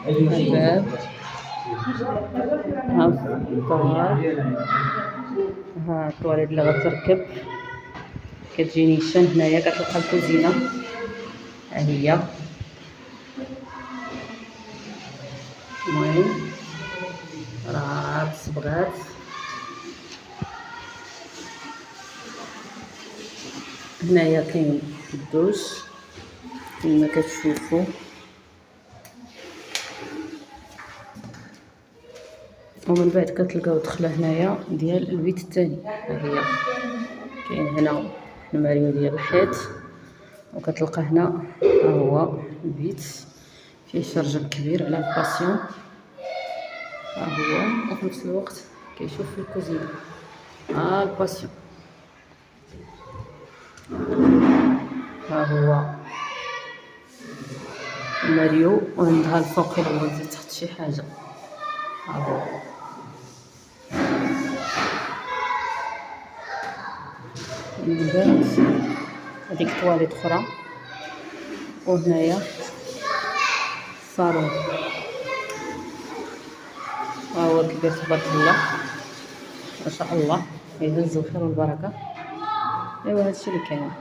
الباب، ها الدار، ها الطواليت اللي غتركب. كتجي نيشان هنايا، كتلقى الكوزينه ها هي. المهم راه هاد الصبغات. هنايا كاين الدوش كما كتشوفوا، ومن بعد كتلقاو دخله هنايا ديال البيت الثاني. ها هي كاين هنا الماريو ديال الحيط، وكتلقى هنا ها هو البيت فيه شرجم كبير على الباسيون. ها هو، وفي نفس الوقت كيشوف في الكوزينه ها الباسيون. ها هو ماريو، وعندها الفوق إلا بغيتي تحط شي حاجه. ها هو من بعد هاديك طواليت اخرى، وهنايا الصالون. ها هو كبير تبارك الله ما شاء الله، يهز الخير والبركه. ايوا هادشي اللي كاين.